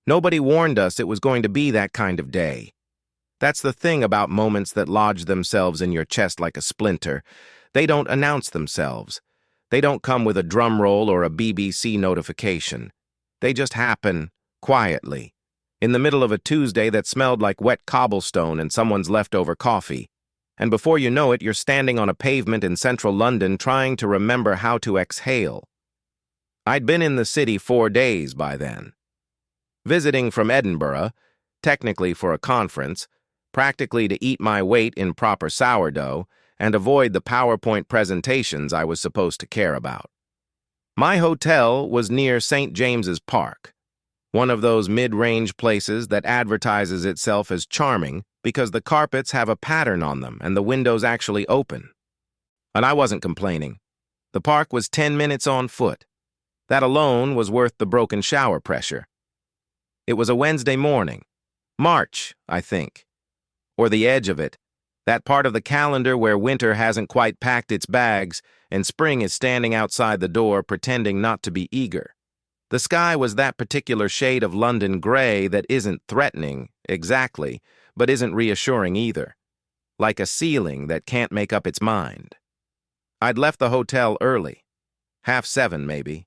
Nobody warned us it was going to be that kind of day. That's the thing about moments that lodge themselves in your chest like a splinter. They don't announce themselves. They don't come with a drum roll or a BBC notification. They just happen, quietly, in the middle of a Tuesday that smelled like wet cobblestone and someone's leftover coffee. And before you know it, you're standing on a pavement in central London trying to remember how to exhale. I'd been in the city 4 days by then. Visiting from Edinburgh, technically for a conference, practically to eat my weight in proper sourdough and avoid the PowerPoint presentations I was supposed to care about. My hotel was near St. James's Park, one of those mid-range places that advertises itself as charming because the carpets have a pattern on them and the windows actually open. And I wasn't complaining. The park was 10 minutes on foot. That alone was worth the broken shower pressure. It was a Wednesday morning. March, I think. Or the edge of it. That part of the calendar where winter hasn't quite packed its bags and spring is standing outside the door pretending not to be eager. The sky was that particular shade of London gray that isn't threatening, exactly, but isn't reassuring either. Like a ceiling that can't make up its mind. I'd left the hotel early. 7:30 maybe.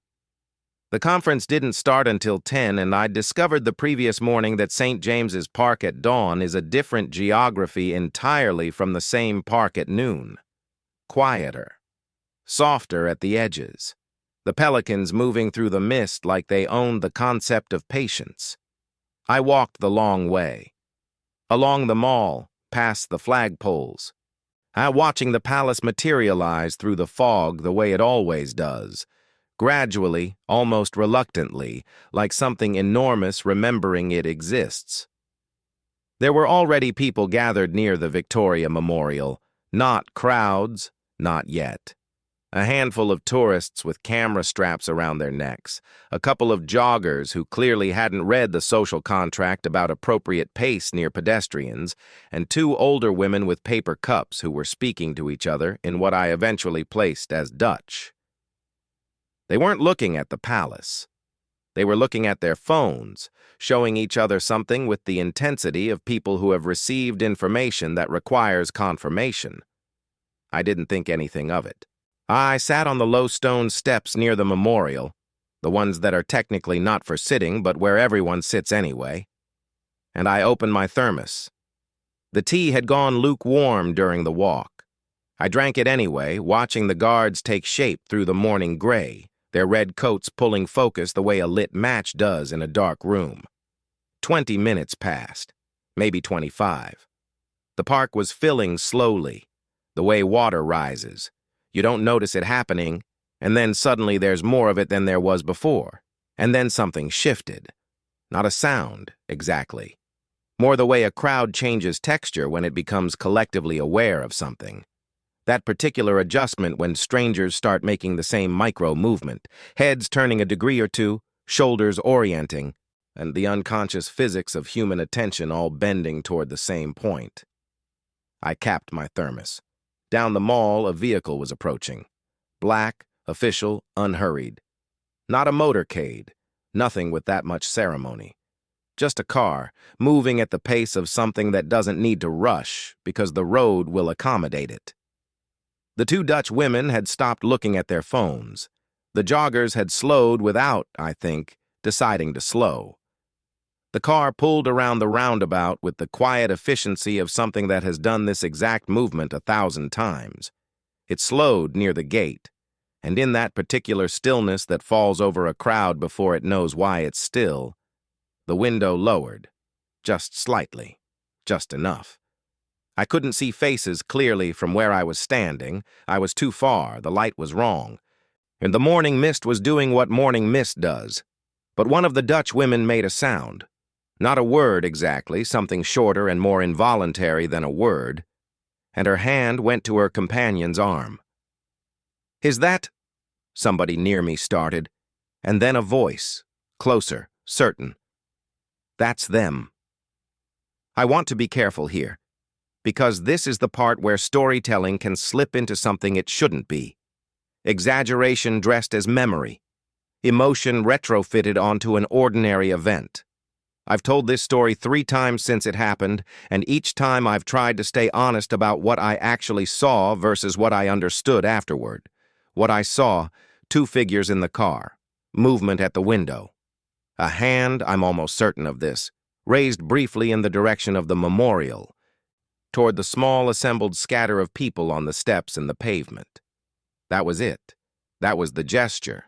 The conference didn't start until 10, and I'd discovered the previous morning that St. James's Park at dawn is a different geography entirely from the same park at noon. Quieter. Softer at the edges. The pelicans moving through the mist like they owned the concept of patience. I walked the long way. Along the mall, past the flagpoles. Watching the palace materialize through the fog the way it always does. Gradually, almost reluctantly, like something enormous remembering it exists. There were already people gathered near the Victoria Memorial. Not crowds, not yet. A handful of tourists with camera straps around their necks, a couple of joggers who clearly hadn't read the social contract about appropriate pace near pedestrians, and 2 older women with paper cups who were speaking to each other in what I eventually placed as Dutch. They weren't looking at the palace. They were looking at their phones, showing each other something with the intensity of people who have received information that requires confirmation. I didn't think anything of it. I sat on the low stone steps near the memorial, the ones that are technically not for sitting but where everyone sits anyway, and I opened my thermos. The tea had gone lukewarm during the walk. I drank it anyway, watching the guards take shape through the morning gray, their red coats pulling focus the way a lit match does in a dark room. 20 minutes passed, maybe 25. The park was filling slowly, the way water rises. You don't notice it happening, and then suddenly there's more of it than there was before, and then something shifted. Not a sound, exactly. More the way a crowd changes texture when it becomes collectively aware of something. That particular adjustment when strangers start making the same micro-movement, heads turning a degree or two, shoulders orienting, and the unconscious physics of human attention all bending toward the same point. I capped my thermos. Down the mall, a vehicle was approaching. Black, official, unhurried. Not a motorcade, nothing with that much ceremony. Just a car, moving at the pace of something that doesn't need to rush because the road will accommodate it. The 2 Dutch women had stopped looking at their phones. The joggers had slowed without, I think, deciding to slow. The car pulled around the roundabout with the quiet efficiency of something that has done this exact movement 1,000 times. It slowed near the gate, and in that particular stillness that falls over a crowd before it knows why it's still, the window lowered, just slightly, just enough. I couldn't see faces clearly from where I was standing. I was too far, the light was wrong, and the morning mist was doing what morning mist does. But one of the Dutch women made a sound. Not a word exactly, something shorter and more involuntary than a word, and her hand went to her companion's arm. "Is that—" somebody near me started, and then a voice, closer, certain. "That's them." I want to be careful here, because this is the part where storytelling can slip into something it shouldn't be. Exaggeration dressed as memory. Emotion retrofitted onto an ordinary event. I've told this story 3 times since it happened, and each time I've tried to stay honest about what I actually saw versus what I understood afterward. What I saw, 2 figures in the car, movement at the window. A hand, I'm almost certain of this, raised briefly in the direction of the memorial, toward the small assembled scatter of people on the steps and the pavement. That was it. That was the gesture.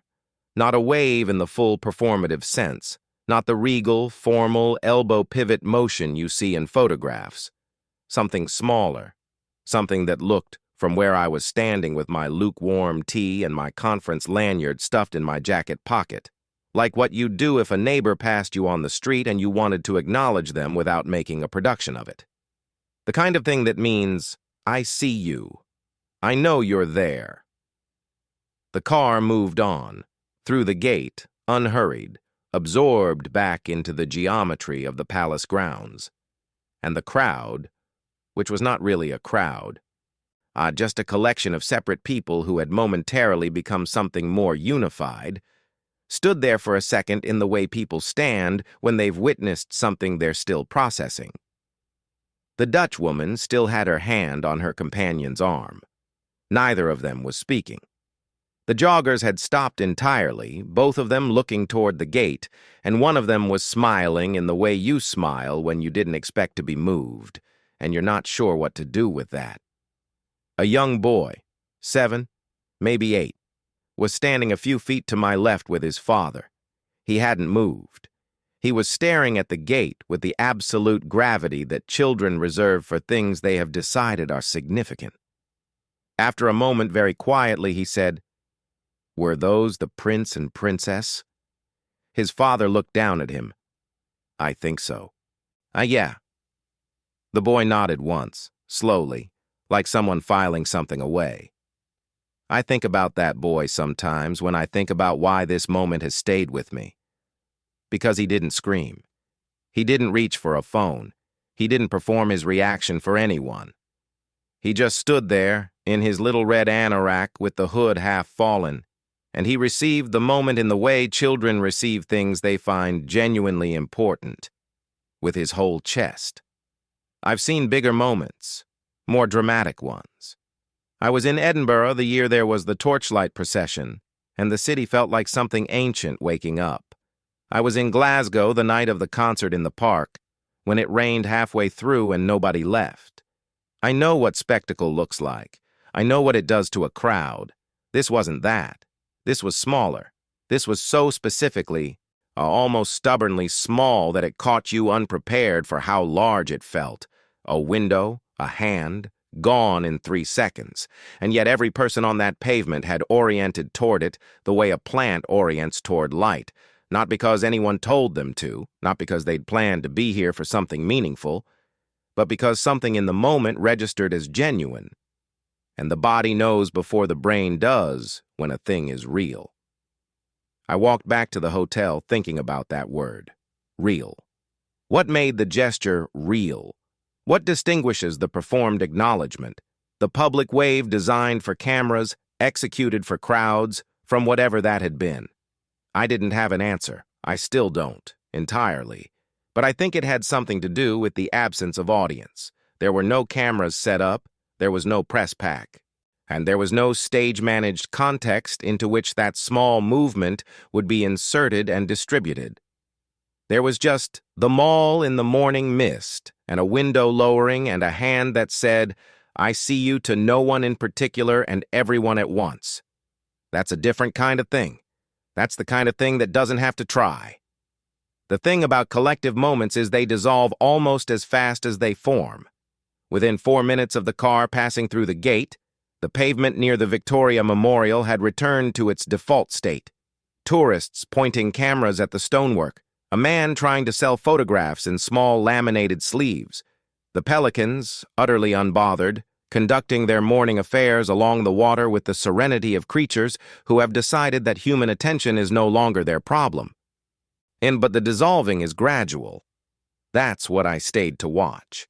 Not a wave in the full performative sense, not the regal, formal, elbow pivot motion you see in photographs. Something smaller, something that looked, from where I was standing with my lukewarm tea and my conference lanyard stuffed in my jacket pocket, like what you'd do if a neighbor passed you on the street and you wanted to acknowledge them without making a production of it. The kind of thing that means, I see you. I know you're there. The car moved on, through the gate, unhurried, absorbed back into the geometry of the palace grounds. And the crowd, which was not really a crowd, just a collection of separate people who had momentarily become something more unified, stood there for a second in the way people stand when they've witnessed something they're still processing. The Dutch woman still had her hand on her companion's arm. Neither of them was speaking. The joggers had stopped entirely, both of them looking toward the gate, and one of them was smiling in the way you smile when you didn't expect to be moved, and you're not sure what to do with that. A young boy, 7, maybe 8, was standing a few feet to my left with his father. He hadn't moved. He was staring at the gate with the absolute gravity that children reserve for things they have decided are significant. After a moment, very quietly, he said, "Were those the prince and princess?" His father looked down at him. "I think so." Yeah." The boy nodded once, slowly, like someone filing something away. I think about that boy sometimes when I think about why this moment has stayed with me. Because he didn't scream. He didn't reach for a phone. He didn't perform his reaction for anyone. He just stood there, in his little red anorak with the hood half fallen, and he received the moment in the way children receive things they find genuinely important, with his whole chest. I've seen bigger moments, more dramatic ones. I was in Edinburgh the year there was the torchlight procession, and the city felt like something ancient waking up. I was in Glasgow the night of the concert in the park, when it rained halfway through and nobody left. I know what spectacle looks like. I know what it does to a crowd. This wasn't that. This was smaller. This was so specifically, almost stubbornly small that it caught you unprepared for how large it felt. A window, a hand, gone in 3 seconds. And yet every person on that pavement had oriented toward it the way a plant orients toward light. Not because anyone told them to, not because they'd planned to be here for something meaningful, but because something in the moment registered as genuine. And the body knows before the brain does when a thing is real. I walked back to the hotel thinking about that word, real. What made the gesture real? What distinguishes the performed acknowledgement, the public wave designed for cameras, executed for crowds, from whatever that had been? I didn't have an answer. I still don't, entirely. But I think it had something to do with the absence of audience. There were no cameras set up, there was no press pack, and there was no stage-managed context into which that small movement would be inserted and distributed. There was just the mall in the morning mist, and a window lowering and a hand that said, "I see you," to no one in particular and everyone at once. That's a different kind of thing. That's the kind of thing that doesn't have to try. The thing about collective moments is they dissolve almost as fast as they form. Within 4 minutes of the car passing through the gate, the pavement near the Victoria Memorial had returned to its default state. Tourists pointing cameras at the stonework, a man trying to sell photographs in small laminated sleeves, the pelicans, utterly unbothered, conducting their morning affairs along the water with the serenity of creatures who have decided that human attention is no longer their problem. But the dissolving is gradual. That's what I stayed to watch.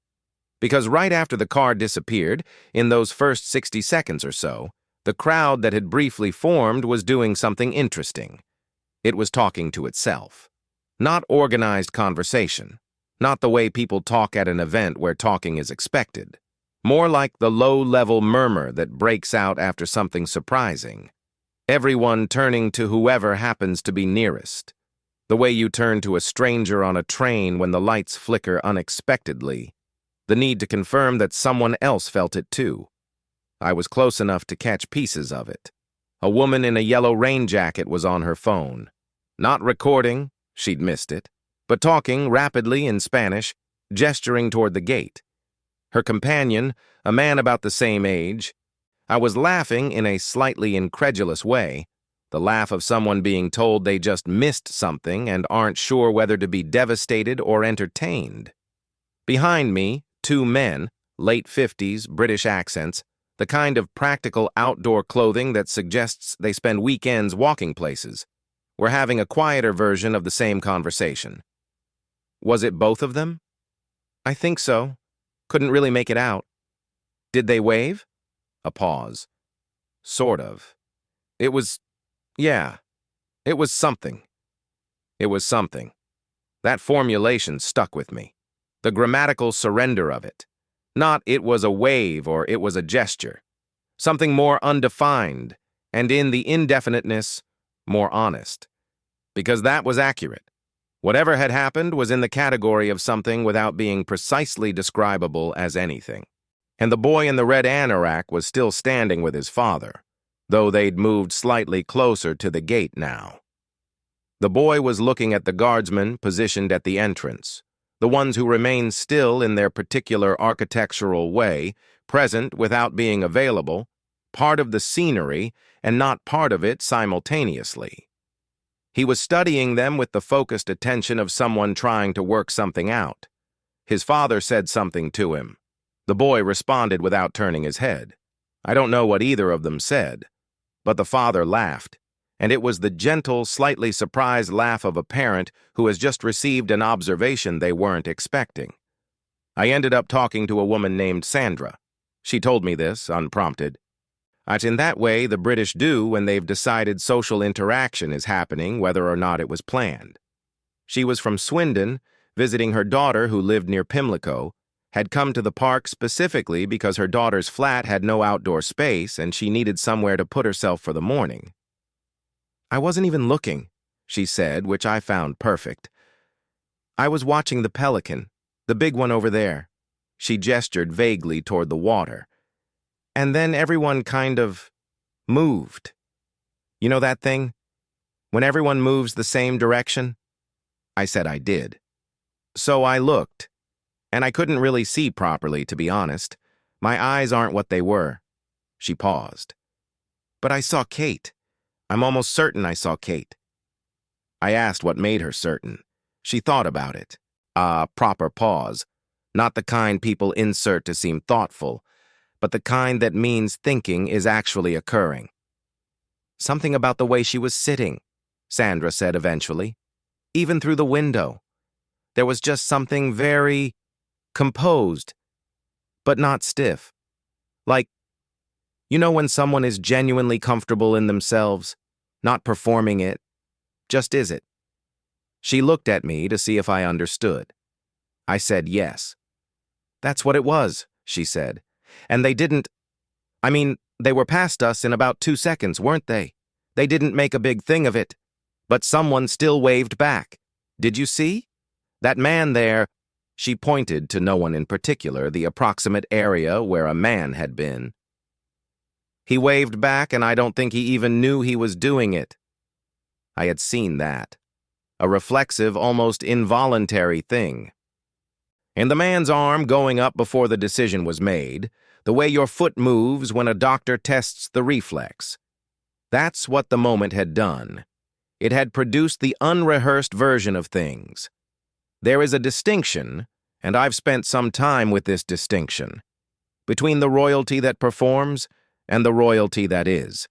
Because right after the car disappeared, in those first 60 seconds or so, the crowd that had briefly formed was doing something interesting. It was talking to itself. Not organized conversation. Not the way people talk at an event where talking is expected. More like the low-level murmur that breaks out after something surprising. Everyone turning to whoever happens to be nearest. The way you turn to a stranger on a train when the lights flicker unexpectedly. The need to confirm that someone else felt it too. I was close enough to catch pieces of it. A woman in a yellow rain jacket was on her phone. Not recording, she'd missed it, but talking rapidly in Spanish, gesturing toward the gate. Her companion, a man about the same age. I was laughing in a slightly incredulous way, the laugh of someone being told they just missed something and aren't sure whether to be devastated or entertained. Behind me, two men, late 50s, British accents, the kind of practical outdoor clothing that suggests they spend weekends walking places, were having a quieter version of the same conversation. Was it both of them? I think so. Couldn't really make it out. Did they wave? A pause. Sort of. It was something. It was something. That formulation stuck with me. The grammatical surrender of it. Not it was a wave or it was a gesture. Something more undefined, and in the indefiniteness, more honest. Because that was accurate. Whatever had happened was in the category of something without being precisely describable as anything. And the boy in the red anorak was still standing with his father, though they'd moved slightly closer to the gate now. The boy was looking at the guardsmen positioned at the entrance, the ones who remained still in their particular architectural way, present without being available, part of the scenery and not part of it simultaneously. He was studying them with the focused attention of someone trying to work something out. His father said something to him. The boy responded without turning his head. I don't know what either of them said, but the father laughed, and it was the gentle, slightly surprised laugh of a parent who has just received an observation they weren't expecting. I ended up talking to a woman named Sandra. She told me this, unprompted. It's in that way the British do when they've decided social interaction is happening whether or not it was planned. She was from Swindon, visiting her daughter who lived near Pimlico, had come to the park specifically because her daughter's flat had no outdoor space and she needed somewhere to put herself for the morning. I wasn't even looking, she said, which I found perfect. I was watching the pelican, the big one over there. She gestured vaguely toward the water. And then everyone kind of moved. You know that thing? When everyone moves the same direction? I said I did. So I looked, and I couldn't really see properly, to be honest. My eyes aren't what they were. She paused. But I saw Kate. I'm almost certain I saw Kate. I asked what made her certain. She thought about it. Proper pause. Not the kind people insert to seem thoughtful, but the kind that means thinking is actually occurring. Something about the way she was sitting, Sandra said eventually. Even through the window. There was just something very composed, but not stiff. Like, you know when someone is genuinely comfortable in themselves, not performing it, just is it. She looked at me to see if I understood. I said yes. That's what it was, she said. And they didn't, they were past us in about 2 seconds, weren't they? They didn't make a big thing of it. But someone still waved back. Did you see? That man there, she pointed to no one in particular, the approximate area where a man had been. He waved back, and I don't think he even knew he was doing it. I had seen that. A reflexive, almost involuntary thing. In the man's arm going up before the decision was made, the way your foot moves when a doctor tests the reflex. That's what the moment had done. It had produced the unrehearsed version of things. There is a distinction, and I've spent some time with this distinction, between the royalty that performs and the royalty that is.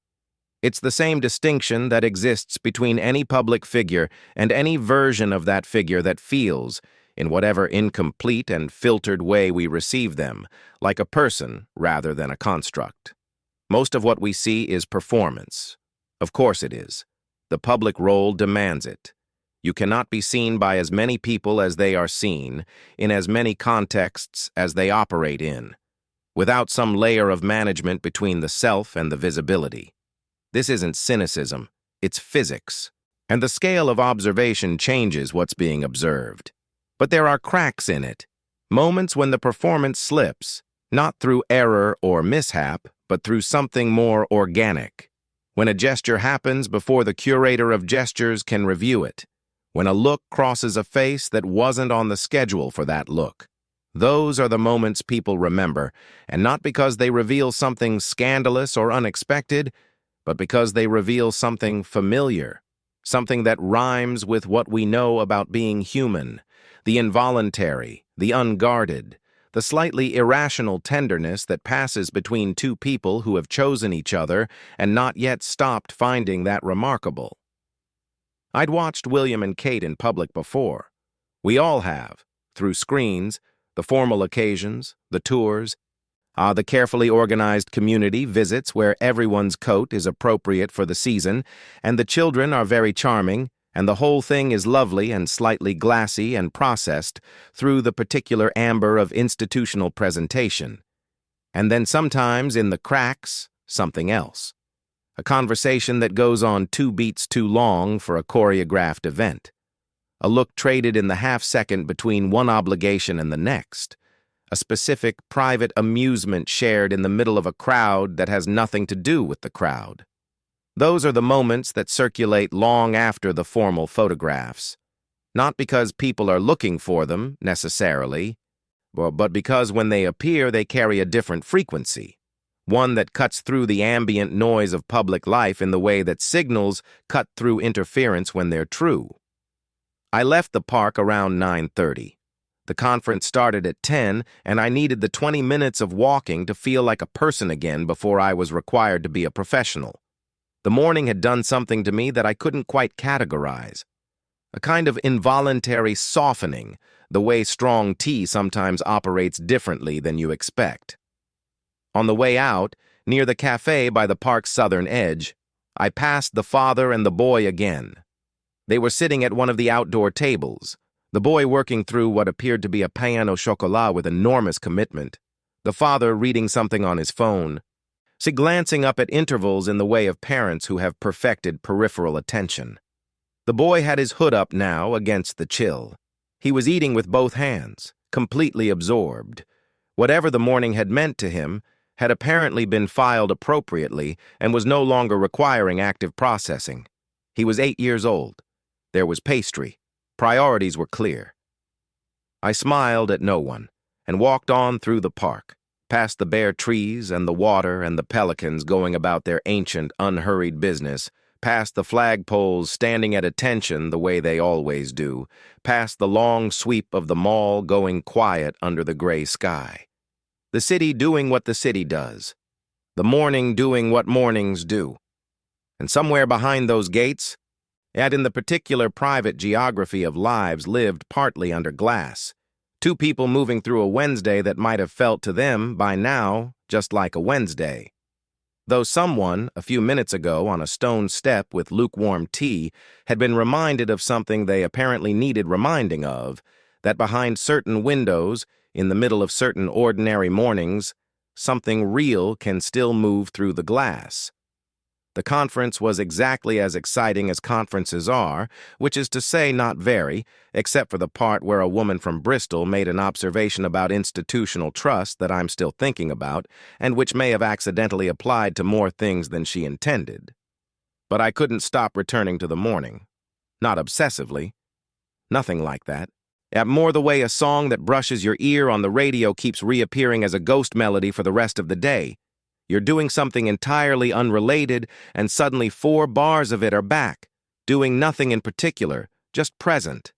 It's the same distinction that exists between any public figure and any version of that figure that feels, in whatever incomplete and filtered way we receive them, like a person rather than a construct. Most of what we see is performance. Of course it is. The public role demands it. You cannot be seen by as many people as they are seen, in as many contexts as they operate in, without some layer of management between the self and the visibility. This isn't cynicism, it's physics. And the scale of observation changes what's being observed. But there are cracks in it, moments when the performance slips, not through error or mishap, but through something more organic. When a gesture happens before the curator of gestures can review it. When a look crosses a face that wasn't on the schedule for that look. Those are the moments people remember, and not because they reveal something scandalous or unexpected, but because they reveal something familiar, something that rhymes with what we know about being human, the involuntary, the unguarded, the slightly irrational tenderness that passes between two people who have chosen each other and not yet stopped finding that remarkable. I'd watched William and Kate in public before. We all have, through screens, the formal occasions, the tours, the carefully organized community visits where everyone's coat is appropriate for the season, and the children are very charming, and the whole thing is lovely and slightly glassy and processed through the particular amber of institutional presentation. And then sometimes in the cracks, something else. A conversation that goes on 2 beats too long for a choreographed event. A look traded in the half-second between one obligation and the next. A specific private amusement shared in the middle of a crowd that has nothing to do with the crowd. Those are the moments that circulate long after the formal photographs. Not because people are looking for them, necessarily, but because when they appear they carry a different frequency. One that cuts through the ambient noise of public life in the way that signals cut through interference when they're true. I left the park around 9:30. The conference started at 10, and I needed the 20 minutes of walking to feel like a person again before I was required to be a professional. The morning had done something to me that I couldn't quite categorize. A kind of involuntary softening, the way strong tea sometimes operates differently than you expect. On the way out, near the cafe by the park's southern edge, I passed the father and the boy again. They were sitting at one of the outdoor tables, the boy working through what appeared to be a pain au chocolat with enormous commitment, the father reading something on his phone, glancing up at intervals in the way of parents who have perfected peripheral attention. The boy had his hood up now against the chill. He was eating with both hands, completely absorbed. Whatever the morning had meant to him had apparently been filed appropriately and was no longer requiring active processing. He was 8 years old. There was pastry. Priorities were clear. I smiled at no one and walked on through the park, past the bare trees and the water and the pelicans going about their ancient, unhurried business, past the flagpoles standing at attention the way they always do, past the long sweep of the mall going quiet under the gray sky. The city doing what the city does. The morning doing what mornings do. And somewhere behind those gates, and in the particular private geography of lives lived partly under glass, 2 people moving through a Wednesday that might have felt to them, by now, just like a Wednesday. Though someone, a few minutes ago on a stone step with lukewarm tea, had been reminded of something they apparently needed reminding of, that behind certain windows, in the middle of certain ordinary mornings, something real can still move through the glass. The conference was exactly as exciting as conferences are, which is to say not very, except for the part where a woman from Bristol made an observation about institutional trust that I'm still thinking about, and which may have accidentally applied to more things than she intended. But I couldn't stop returning to the morning. Not obsessively. Nothing like that. More the way a song that brushes your ear on the radio keeps reappearing as a ghost melody for the rest of the day. You're doing something entirely unrelated, and suddenly 4 bars of it are back, doing nothing in particular, just present.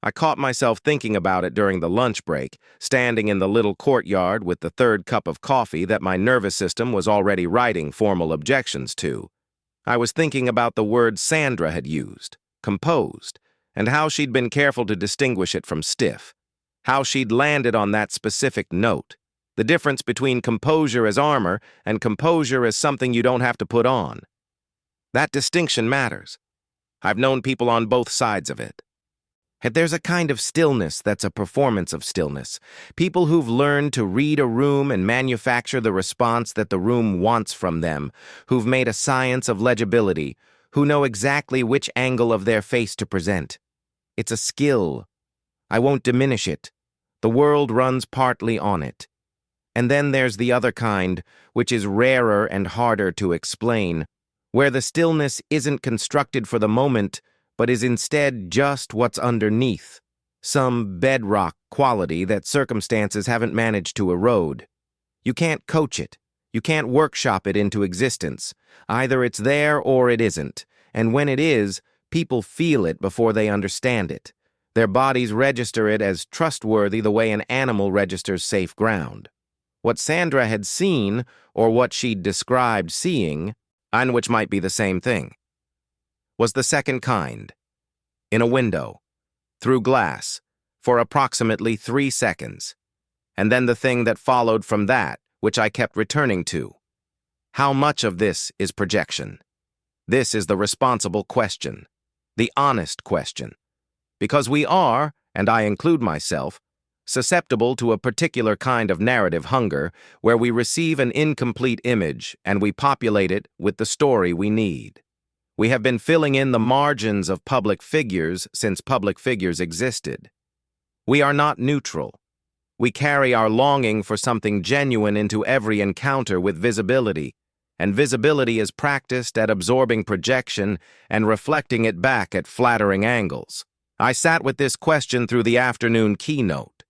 I caught myself thinking about it during the lunch break, standing in the little courtyard with the 3rd cup of coffee that my nervous system was already writing formal objections to. I was thinking about the word Sandra had used, composed, and how she'd been careful to distinguish it from stiff, how she'd landed on that specific note. The difference between composure as armor and composure as something you don't have to put on. That distinction matters. I've known people on both sides of it. And there's a kind of stillness that's a performance of stillness. People who've learned to read a room and manufacture the response that the room wants from them, who've made a science of legibility, who know exactly which angle of their face to present. It's a skill. I won't diminish it. The world runs partly on it. And then there's the other kind, which is rarer and harder to explain, where the stillness isn't constructed for the moment, but is instead just what's underneath, some bedrock quality that circumstances haven't managed to erode. You can't coach it. You can't workshop it into existence. Either it's there or it isn't, and when it is, people feel it before they understand it. Their bodies register it as trustworthy the way an animal registers safe ground. What Sandra had seen, or what she'd described seeing, and which might be the same thing, was the second kind. In a window, through glass, for approximately 3 seconds. And then the thing that followed from that, which I kept returning to. How much of this is projection? This is the responsible question, the honest question. Because we are, and I include myself, susceptible to a particular kind of narrative hunger where we receive an incomplete image and we populate it with the story we need. We have been filling in the margins of public figures since public figures existed. We are not neutral. We carry our longing for something genuine into every encounter with visibility, and visibility is practiced at absorbing projection and reflecting it back at flattering angles. I sat with this question through the afternoon keynote,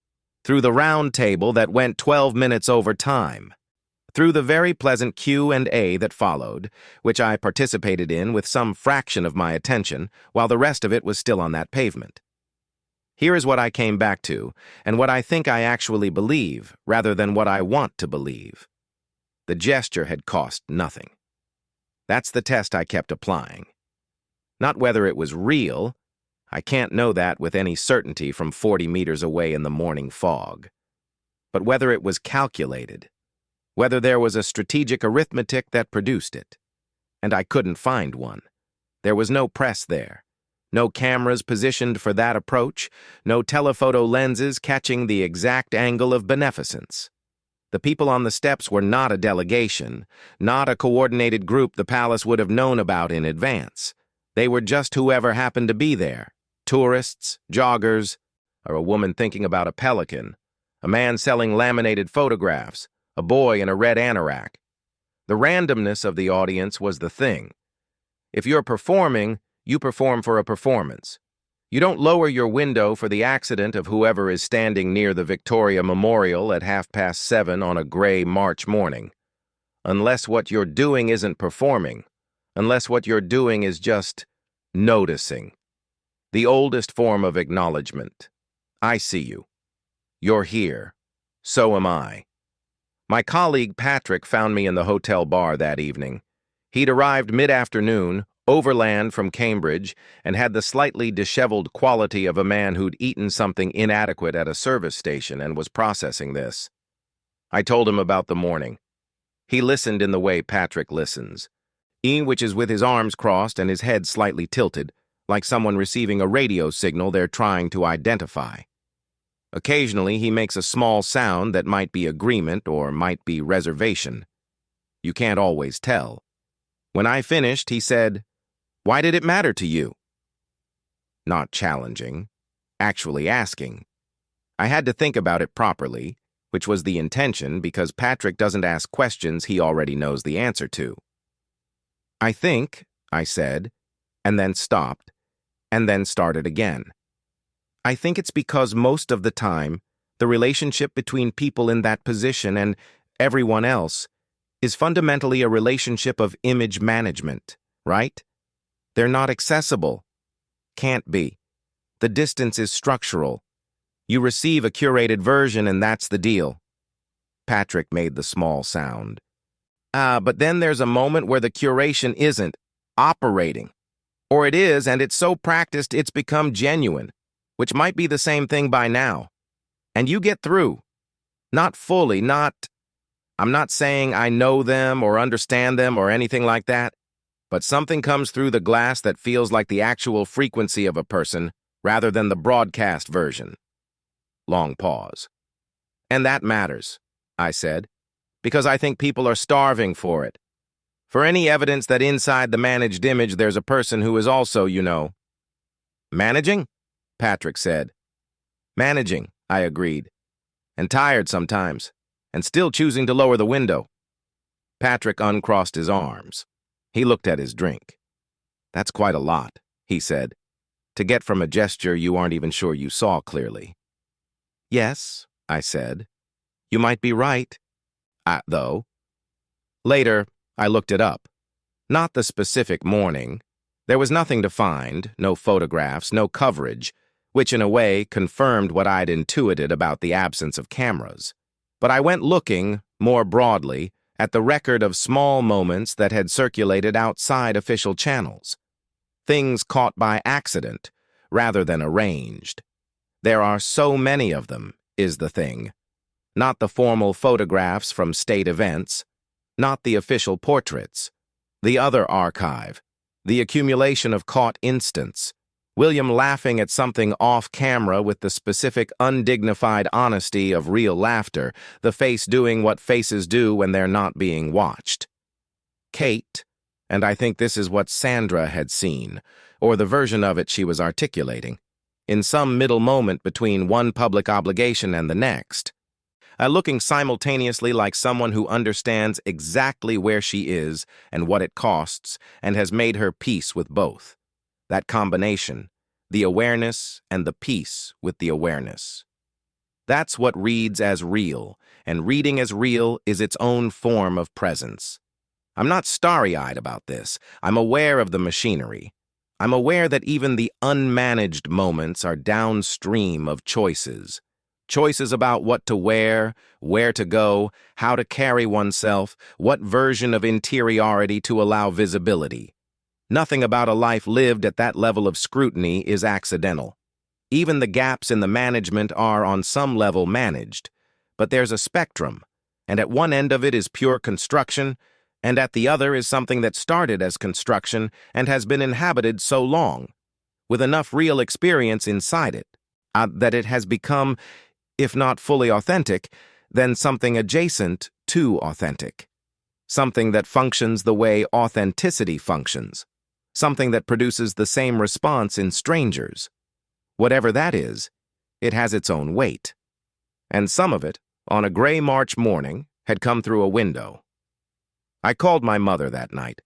through the round table that went 12 minutes over time, through the very pleasant Q&A that followed, which I participated in with some fraction of my attention, while the rest of it was still on that pavement. Here is what I came back to, and what I think I actually believe, rather than what I want to believe. The gesture had cost nothing. That's the test I kept applying. Not whether it was real. I can't know that with any certainty from 40 meters away in the morning fog. But whether it was calculated, whether there was a strategic arithmetic that produced it. And I couldn't find one. There was no press there. No cameras positioned for that approach, no telephoto lenses catching the exact angle of beneficence. The people on the steps were not a delegation, not a coordinated group the palace would have known about in advance. They were just whoever happened to be there. Tourists, joggers, or a woman thinking about a pelican, a man selling laminated photographs, a boy in a red anorak. The randomness of the audience was the thing. If you're performing, you perform for a performance. You don't lower your window for the accident of whoever is standing near the Victoria Memorial at 7:30 on a gray March morning. Unless what you're doing isn't performing. Unless what you're doing is just noticing. The oldest form of acknowledgement. I see you. You're here. So am I. My colleague Patrick found me in the hotel bar that evening. He'd arrived mid-afternoon, overland from Cambridge, and had the slightly disheveled quality of a man who'd eaten something inadequate at a service station and was processing this. I told him about the morning. He listened in the way Patrick listens, which is with his arms crossed and his head slightly tilted, like someone receiving a radio signal they're trying to identify. Occasionally, he makes a small sound that might be agreement or might be reservation. You can't always tell. When I finished, he said, "Why did it matter to you?" Not challenging, actually asking. I had to think about it properly, which was the intention because Patrick doesn't ask questions he already knows the answer to. "I think," I said, and then stopped, and then started again. I think it's because most of the time, the relationship between people in that position and everyone else is fundamentally a relationship of image management, right? They're not accessible. Can't be. The distance is structural. You receive a curated version and that's the deal. Patrick made the small sound. But then there's a moment where the curation isn't operating. Or it is, and it's so practiced it's become genuine, which might be the same thing by now. And you get through. Not fully, I'm not saying I know them or understand them or anything like that, but something comes through the glass that feels like the actual frequency of a person rather than the broadcast version. Long pause. And that matters, I said, because I think people are starving for it. For any evidence that inside the managed image there's a person who is also, Managing? Patrick said. Managing, I agreed. And tired sometimes, and still choosing to lower the window. Patrick uncrossed his arms. He looked at his drink. That's quite a lot, he said, to get from a gesture you aren't even sure you saw clearly. Yes, I said. You might be right. Though. Later, I looked it up. Not the specific morning. There was nothing to find, no photographs, no coverage, which in a way confirmed what I'd intuited about the absence of cameras. But I went looking, more broadly, at the record of small moments that had circulated outside official channels. Things caught by accident, rather than arranged. There are so many of them, is the thing. Not the formal photographs from state events, not the official portraits. The other archive, the accumulation of caught instants, William laughing at something off-camera with the specific undignified honesty of real laughter, the face doing what faces do when they're not being watched. Kate, and I think this is what Sandra had seen, or the version of it she was articulating, in some middle moment between one public obligation and the next, looking simultaneously like someone who understands exactly where she is and what it costs and has made her peace with both. That combination, the awareness and the peace with the awareness. That's what reads as real, and reading as real is its own form of presence. I'm not starry-eyed about this. I'm aware of the machinery. I'm aware that even the unmanaged moments are downstream of choices. Choices about what to wear, where to go, how to carry oneself, what version of interiority to allow visibility. Nothing about a life lived at that level of scrutiny is accidental. Even the gaps in the management are on some level managed. But there's a spectrum, and at one end of it is pure construction, and at the other is something that started as construction and has been inhabited so long, with enough real experience inside it, that it has become, if not fully authentic, then something adjacent to authentic. Something that functions the way authenticity functions. Something that produces the same response in strangers. Whatever that is, it has its own weight. And some of it, on a gray March morning, had come through a window. I called my mother that night.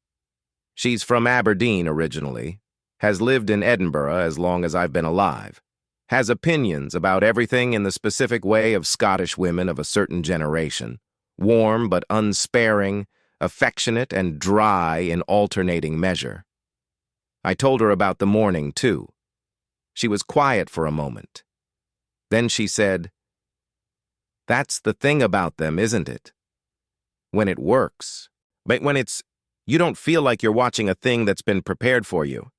She's from Aberdeen originally, has lived in Edinburgh as long as I've been alive, has opinions about everything in the specific way of Scottish women of a certain generation, warm but unsparing, affectionate and dry in alternating measure. I told her about the morning, too. She was quiet for a moment. Then she said, "That's the thing about them, isn't it? When it works. But when you don't feel like you're watching a thing that's been prepared for you."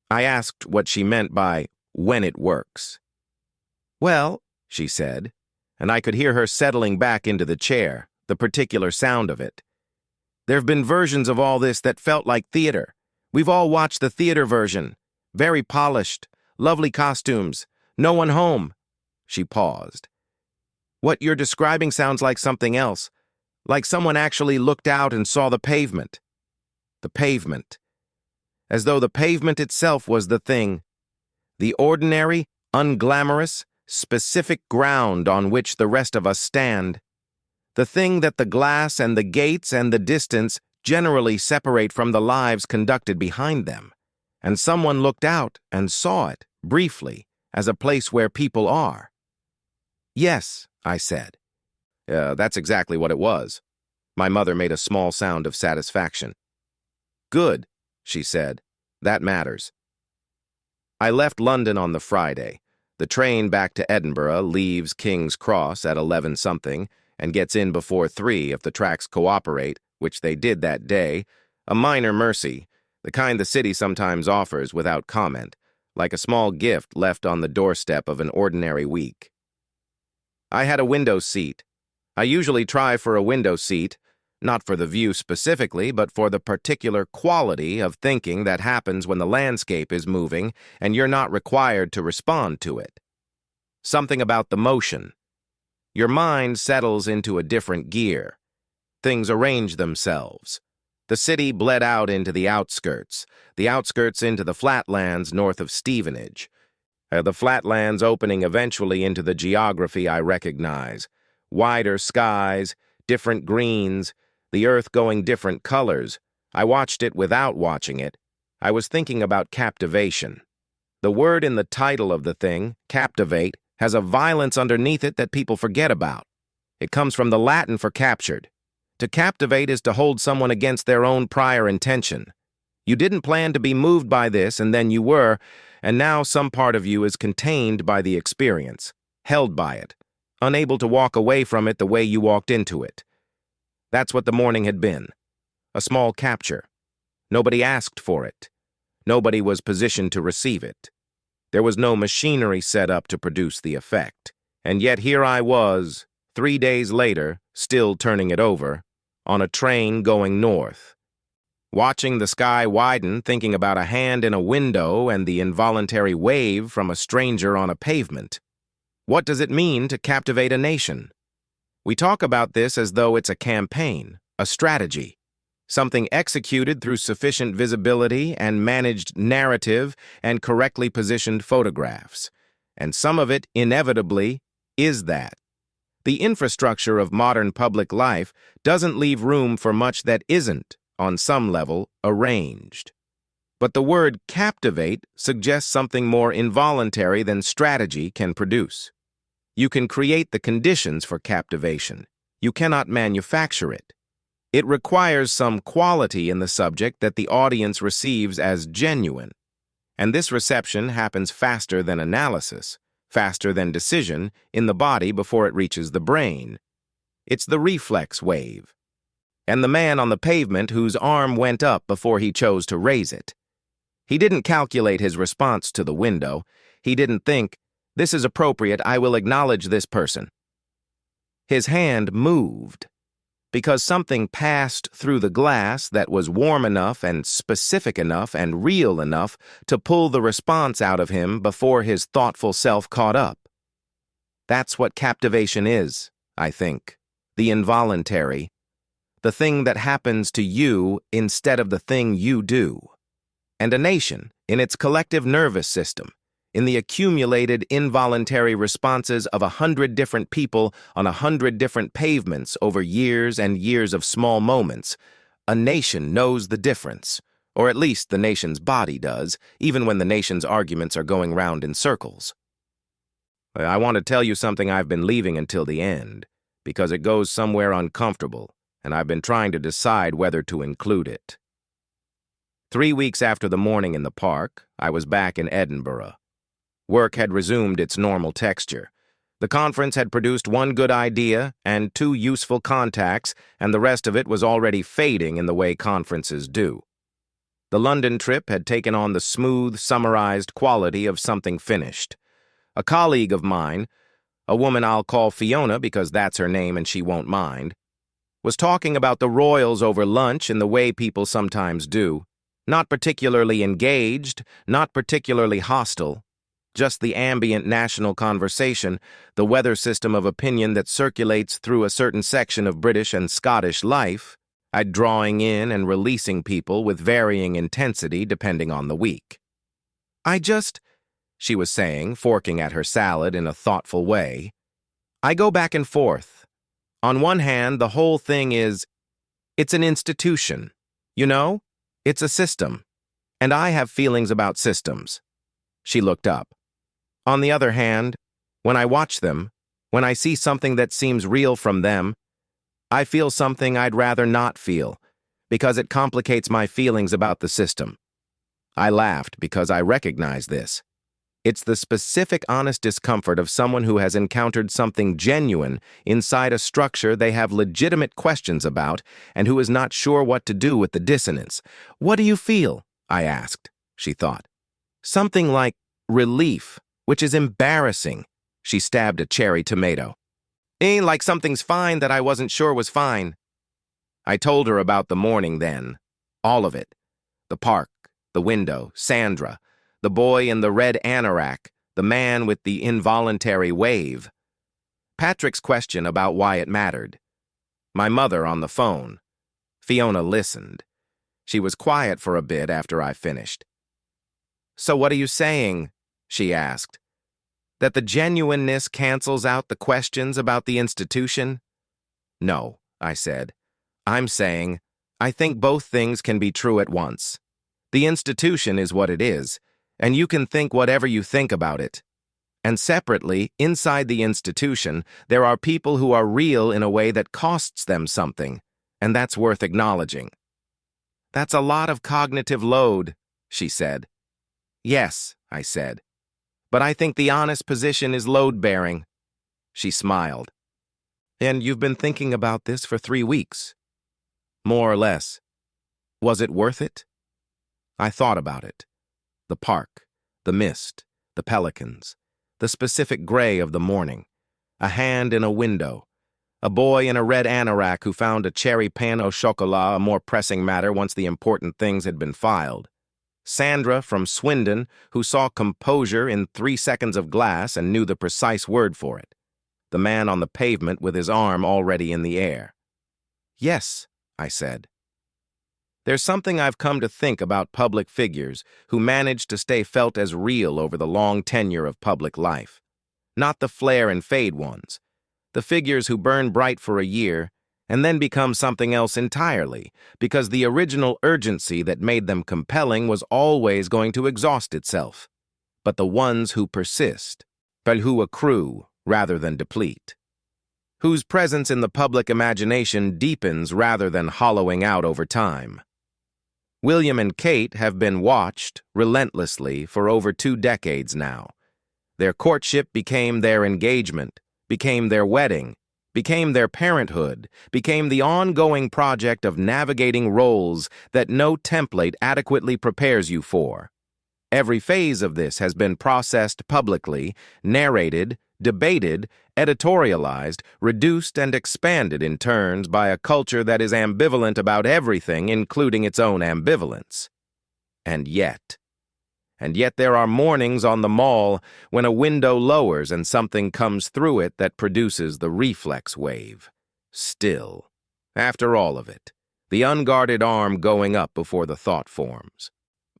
I asked what she meant by when it works. "Well," she said, and I could hear her settling back into the chair, the particular sound of it. "There've been versions of all this that felt like theater. We've all watched the theater version. Very polished, lovely costumes, no one home." She paused. "What you're describing sounds like something else, like someone actually looked out and saw the pavement." The pavement. As though the pavement itself was the thing. The ordinary, unglamorous, specific ground on which the rest of us stand. The thing that the glass and the gates and the distance generally separate from the lives conducted behind them. And someone looked out and saw it, briefly, as a place where people are. "Yes," I said. That's exactly what it was." My mother made a small sound of satisfaction. "Good," she said. "That matters." I left London on the Friday. The train back to Edinburgh leaves King's Cross at 11-something and gets in before 3 if the tracks cooperate, which they did that day, a minor mercy, the kind the city sometimes offers without comment, like a small gift left on the doorstep of an ordinary week. I had a window seat. I usually try for a window seat, not for the view specifically, but for the particular quality of thinking that happens when the landscape is moving and you're not required to respond to it. Something about the motion. Your mind settles into a different gear. Things arrange themselves. The city bled out into the outskirts into the flatlands north of Stevenage. The flatlands opening eventually into the geography I recognize. Wider skies, different greens, the earth going different colors. I watched it without watching it. I was thinking about captivation. The word in the title of the thing, captivate, has a violence underneath it that people forget about. It comes from the Latin for captured. To captivate is to hold someone against their own prior intention. You didn't plan to be moved by this, and then you were, and now some part of you is contained by the experience, held by it, unable to walk away from it the way you walked into it. That's what the morning had been. A small capture. Nobody asked for it. Nobody was positioned to receive it. There was no machinery set up to produce the effect. And yet here I was, 3 days later, still turning it over, on a train going north. Watching the sky widen, thinking about a hand in a window and the involuntary wave from a stranger on a pavement. What does it mean to captivate a nation? We talk about this as though it's a campaign, a strategy, something executed through sufficient visibility and managed narrative and correctly positioned photographs. And some of it, inevitably, is that. The infrastructure of modern public life doesn't leave room for much that isn't, on some level, arranged. But the word captivate suggests something more involuntary than strategy can produce. You can create the conditions for captivation. You cannot manufacture it. It requires some quality in the subject that the audience receives as genuine. And this reception happens faster than analysis, faster than decision in the body before it reaches the brain. It's the reflex wave. And the man on the pavement whose arm went up before he chose to raise it. He didn't calculate his response to the window. He didn't think, this is appropriate, I will acknowledge this person. His hand moved, because something passed through the glass that was warm enough and specific enough and real enough to pull the response out of him before his thoughtful self caught up. That's what captivation is, I think. The involuntary. The thing that happens to you instead of the thing you do. And a nation, in its collective nervous system, in the accumulated involuntary responses of 100 different people on 100 different pavements over years and years of small moments, a nation knows the difference, or at least the nation's body does, even when the nation's arguments are going round in circles. I want to tell you something I've been leaving until the end, because it goes somewhere uncomfortable, and I've been trying to decide whether to include it. 3 weeks after the morning in the park, I was back in Edinburgh. Work had resumed its normal texture. The conference had produced one good idea and 2 useful contacts, and the rest of it was already fading in the way conferences do. The London trip had taken on the smooth, summarized quality of something finished. A colleague of mine, a woman I'll call Fiona because that's her name and she won't mind, was talking about the royals over lunch in the way people sometimes do. Not particularly engaged, not particularly hostile. Just the ambient national conversation, the weather system of opinion that circulates through a certain section of British and Scottish life, drawing in and releasing people with varying intensity depending on the week. She was saying, forking at her salad in a thoughtful way, I go back and forth. On one hand, the whole thing it's an institution. You know? It's a system. And I have feelings about systems. She looked up. On the other hand, when I watch them, when I see something that seems real from them, I feel something I'd rather not feel, because it complicates my feelings about the system. I laughed because I recognize this. It's the specific honest discomfort of someone who has encountered something genuine inside a structure they have legitimate questions about and who is not sure what to do with the dissonance. What do you feel? I asked. She thought. Something like relief, which is embarrassing. She stabbed a cherry tomato. Like something's fine that I wasn't sure was fine. I told her about the morning then. All of it. The park, the window, Sandra, the boy in the red anorak, the man with the involuntary wave. Patrick's question about why it mattered. My mother on the phone. Fiona listened. She was quiet for a bit after I finished. "So what are you saying?" she asked. "That the genuineness cancels out the questions about the institution?" "No," I said. "I'm saying, I think both things can be true at once. The institution is what it is, and you can think whatever you think about it. And separately, inside the institution, there are people who are real in a way that costs them something, and that's worth acknowledging." "That's a lot of cognitive load," she said. "Yes," I said. "But I think the honest position is load-bearing." She smiled. "And you've been thinking about this for 3 weeks?" "More or less." "Was it worth it?" I thought about it. The park, the mist, the pelicans, the specific gray of the morning, a hand in a window, a boy in a red anorak who found a cherry pain au chocolat a more pressing matter once the important things had been filed, Sandra from Swindon who saw composure in 3 seconds of glass and knew the precise word for it, the man on the pavement with his arm already in the air. "Yes," I said. There's something I've come to think about public figures who manage to stay felt as real over the long tenure of public life. Not the flare and fade ones. The figures who burn bright for a year and then become something else entirely because the original urgency that made them compelling was always going to exhaust itself. But the ones who persist, who accrue rather than deplete. Whose presence in the public imagination deepens rather than hollowing out over time. William and Kate have been watched relentlessly for over 2 decades now. Their courtship became their engagement, became their wedding, became their parenthood, became the ongoing project of navigating roles that no template adequately prepares you for. Every phase of this has been processed publicly, narrated, debated, editorialized, reduced, and expanded in turns by a culture that is ambivalent about everything, including its own ambivalence. And yet there are mornings on the mall when a window lowers and something comes through it that produces the reflex wave. Still, after all of it, the unguarded arm going up before the thought forms.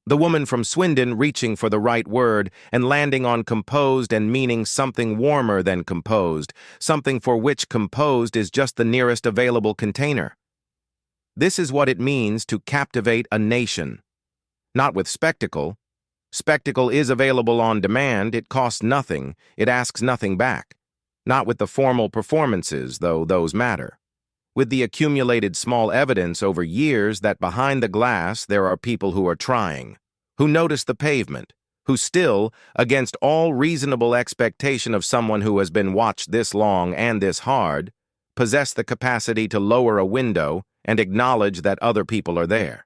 The woman from Swindon reaching for the right word and landing on composed and meaning something warmer than composed, something for which composed is just the nearest available container. This is what it means to captivate a nation. Not with spectacle. Spectacle is available on demand, it costs nothing, it asks nothing back. Not with the formal performances, though those matter. With the accumulated small evidence over years that behind the glass there are people who are trying, who notice the pavement, who still, against all reasonable expectation of someone who has been watched this long and this hard, possess the capacity to lower a window and acknowledge that other people are there.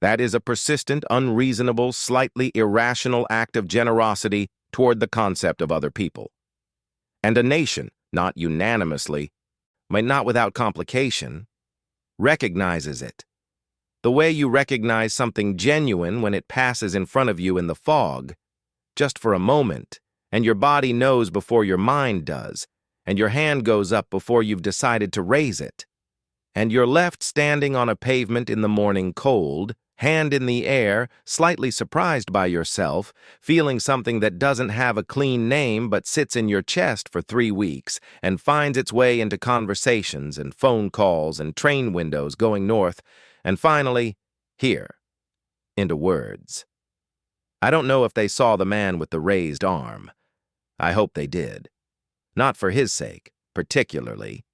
That is a persistent, unreasonable, slightly irrational act of generosity toward the concept of other people. And a nation, not unanimously, but not without complication, recognizes it. The way you recognize something genuine when it passes in front of you in the fog, just for a moment, and your body knows before your mind does, and your hand goes up before you've decided to raise it. And you're left standing on a pavement in the morning cold, hand in the air, slightly surprised by yourself, feeling something that doesn't have a clean name but sits in your chest for 3 weeks and finds its way into conversations and phone calls and train windows going north, and finally, here, into words. I don't know if they saw the man with the raised arm. I hope they did. Not for his sake, particularly.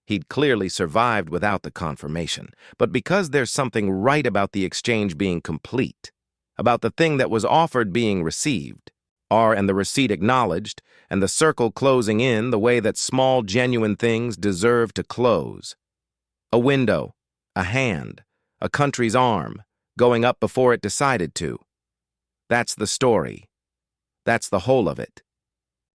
He'd clearly survived without the confirmation, but because there's something right about the exchange being complete, about the thing that was offered being received, and the receipt acknowledged, and the circle closing in the way that small, genuine things deserve to close. A window, a hand, a country's arm, going up before it decided to. That's the story. That's the whole of it.